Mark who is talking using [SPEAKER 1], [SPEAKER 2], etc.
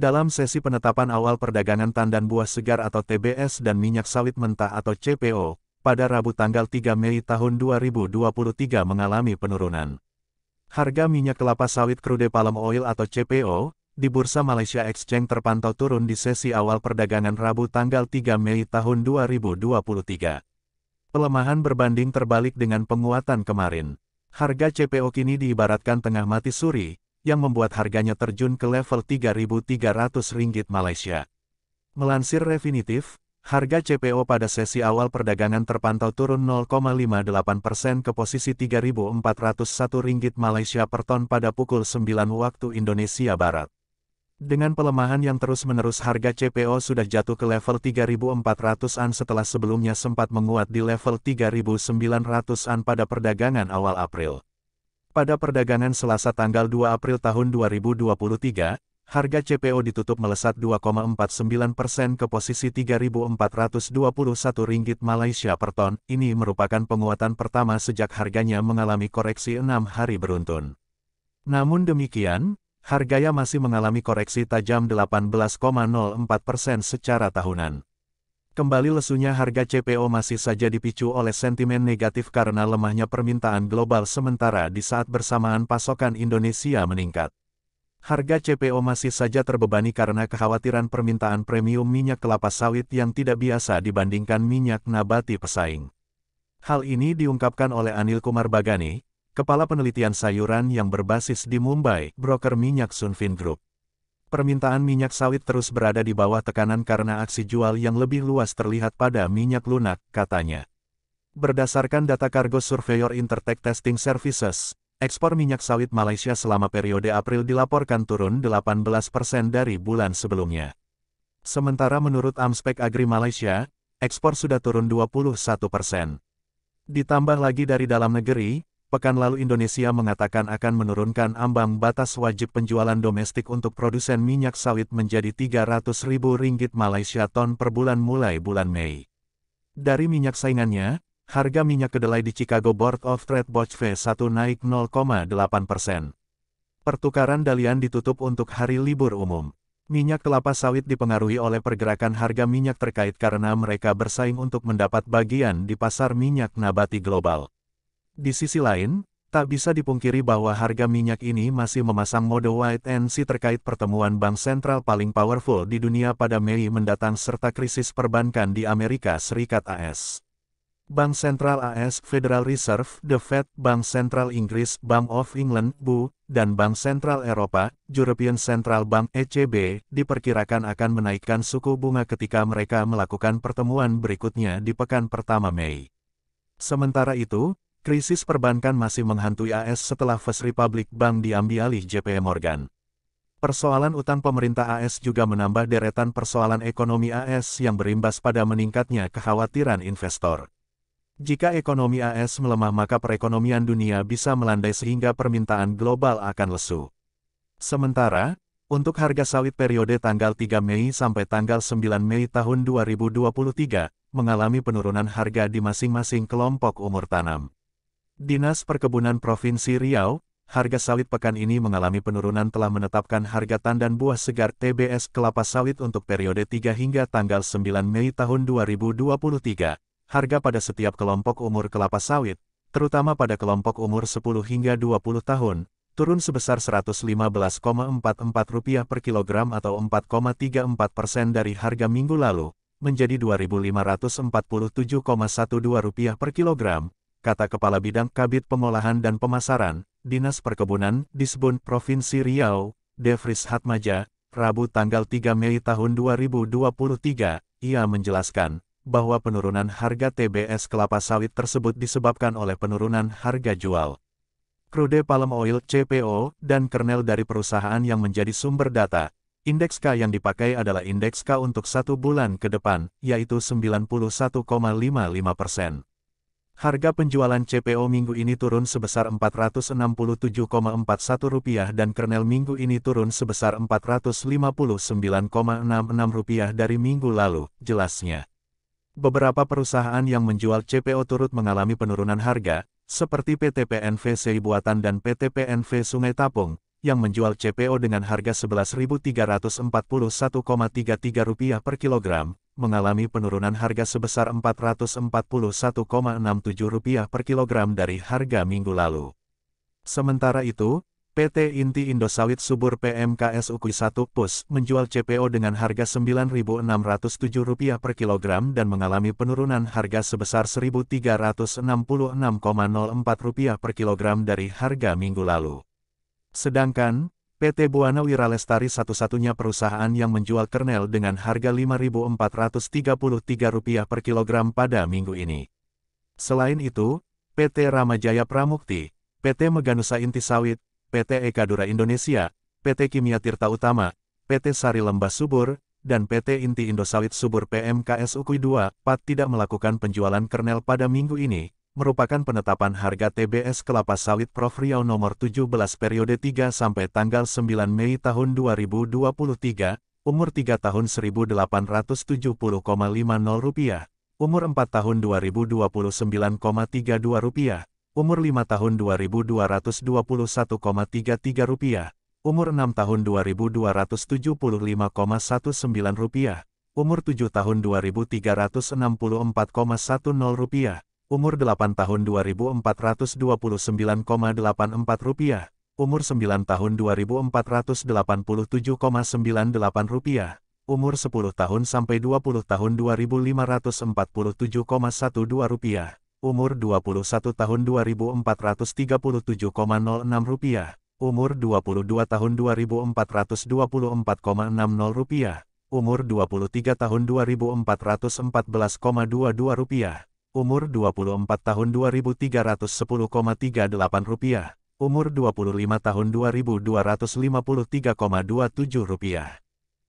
[SPEAKER 1] Dalam sesi penetapan awal perdagangan tandan buah segar atau TBS dan minyak sawit mentah atau CPO, pada Rabu tanggal 3 Mei tahun 2023 mengalami penurunan. Harga minyak kelapa sawit crude palm oil atau CPO, di Bursa Malaysia Exchange terpantau turun di sesi awal perdagangan Rabu tanggal 3 Mei tahun 2023. Pelemahan berbanding terbalik dengan penguatan kemarin. Harga CPO kini diibaratkan tengah mati suri, yang membuat harganya terjun ke level Rp3.300 Malaysia. Melansir Refinitiv, harga CPO pada sesi awal perdagangan terpantau turun 0,58% ke posisi Rp3.401 Malaysia per ton pada pukul 9 waktu Indonesia Barat. Dengan pelemahan yang terus-menerus harga CPO sudah jatuh ke level 3.400-an setelah sebelumnya sempat menguat di level 3.900-an pada perdagangan awal April. Pada perdagangan Selasa tanggal 2 April tahun 2023, harga CPO ditutup melesat 2,49% ke posisi Rp3.421 Malaysia per ton. Ini merupakan penguatan pertama sejak harganya mengalami koreksi 6 hari beruntun. Namun demikian, harganya masih mengalami koreksi tajam 18,04% secara tahunan. Kembali lesunya harga CPO masih saja dipicu oleh sentimen negatif karena lemahnya permintaan global sementara di saat bersamaan pasokan Indonesia meningkat. Harga CPO masih saja terbebani karena kekhawatiran permintaan premium minyak kelapa sawit yang tidak biasa dibandingkan minyak nabati pesaing. Hal ini diungkapkan oleh Anil Kumar Bagani, Kepala Penelitian Sayuran yang berbasis di Mumbai, broker minyak Sunfin Group. Permintaan minyak sawit terus berada di bawah tekanan karena aksi jual yang lebih luas terlihat pada minyak lunak, katanya. Berdasarkan data Cargo Surveyor Intertek Testing Services, ekspor minyak sawit Malaysia selama periode April dilaporkan turun 18% dari bulan sebelumnya. Sementara menurut Amspek Agri Malaysia, ekspor sudah turun 21%. Ditambah lagi dari dalam negeri, pekan lalu Indonesia mengatakan akan menurunkan ambang batas wajib penjualan domestik untuk produsen minyak sawit menjadi Rp300.000 Malaysia ton per bulan mulai bulan Mei. Dari minyak saingannya, harga minyak kedelai di Chicago Board of Trade Batch V1 naik 0,8%. Pertukaran Dalian ditutup untuk hari libur umum. Minyak kelapa sawit dipengaruhi oleh pergerakan harga minyak terkait karena mereka bersaing untuk mendapat bagian di pasar minyak nabati global. Di sisi lain, tak bisa dipungkiri bahwa harga minyak ini masih memasang mode wait and see terkait pertemuan bank sentral paling powerful di dunia pada Mei mendatang serta krisis perbankan di Amerika Serikat AS. Bank Sentral AS, Federal Reserve, The Fed, Bank Sentral Inggris, Bank of England, BU, dan Bank Sentral Eropa, European Central Bank (ECB), diperkirakan akan menaikkan suku bunga ketika mereka melakukan pertemuan berikutnya di pekan pertama Mei. Sementara itu, krisis perbankan masih menghantui AS setelah First Republic Bank diambil alih JP Morgan. Persoalan utang pemerintah AS juga menambah deretan persoalan ekonomi AS yang berimbas pada meningkatnya kekhawatiran investor. Jika ekonomi AS melemah maka perekonomian dunia bisa melandai sehingga permintaan global akan lesu. Sementara, untuk harga sawit periode tanggal 3 Mei sampai tanggal 9 Mei tahun 2023, mengalami penurunan harga di masing-masing kelompok umur tanam. Dinas Perkebunan Provinsi Riau, harga sawit pekan ini mengalami penurunan telah menetapkan harga tandan buah segar TBS kelapa sawit untuk periode 3 hingga tanggal 9 Mei tahun 2023. Harga pada setiap kelompok umur kelapa sawit, terutama pada kelompok umur 10 hingga 20 tahun, turun sebesar Rp115,44 per kilogram atau 4,34% dari harga minggu lalu, menjadi Rp2.547,12 per kilogram. Kata Kepala Bidang Kabid Pengolahan dan Pemasaran, Dinas Perkebunan, Disbun Provinsi Riau, Devris Hatmaja, Rabu tanggal 3 Mei tahun 2023, ia menjelaskan bahwa penurunan harga TBS kelapa sawit tersebut disebabkan oleh penurunan harga jual crude palm oil CPO dan kernel dari perusahaan yang menjadi sumber data. Indeks K yang dipakai adalah indeks K untuk 1 bulan ke depan, yaitu 91,55%. Harga penjualan CPO minggu ini turun sebesar Rp467,41 dan kernel minggu ini turun sebesar Rp459,66 dari minggu lalu, jelasnya. Beberapa perusahaan yang menjual CPO turut mengalami penurunan harga, seperti PT PNV Sei Buatan dan PT PNV Sungai Tapung, yang menjual CPO dengan harga Rp11.341,33 per kilogram, mengalami penurunan harga sebesar Rp441,67 per kilogram dari harga minggu lalu. Sementara itu, PT Inti Indosawit Subur PMKS UKI 1 PUS menjual CPO dengan harga Rp9.607 per kilogram dan mengalami penurunan harga sebesar Rp1.366,04 per kilogram dari harga minggu lalu. Sedangkan, PT Buana Wiralestari satu-satunya perusahaan yang menjual kernel dengan harga Rp5.433 per kilogram pada minggu ini. Selain itu, PT Ramajaya Pramukti, PT Meganusa Inti Sawit, PT Ekadura Indonesia, PT Kimia Tirta Utama, PT Sari Lembah Subur, dan PT Inti Indosawit Subur PMKS UKI 2 PAT tidak melakukan penjualan kernel pada minggu ini, merupakan penetapan harga TBS kelapa sawit Prof Riau nomor 17 periode 3 sampai tanggal 9 Mei tahun 2023, umur 3 tahun Rp1.870,50, umur 4 tahun Rp2.029,32, umur 5 tahun Rp2.221,33, umur 6 tahun Rp2.275,19, umur 7 tahun Rp2.364,10, umur 8 tahun Rp2.429,84, umur 9 tahun Rp2.487,98, umur 10 tahun sampai 20 tahun Rp2.547,12, umur 21 tahun Rp2.437,06, umur 22 tahun Rp2.424,60, umur 23 tahun Rp2.414,22, umur 24 tahun Rp2.310,38, umur 25 tahun Rp2.253,27.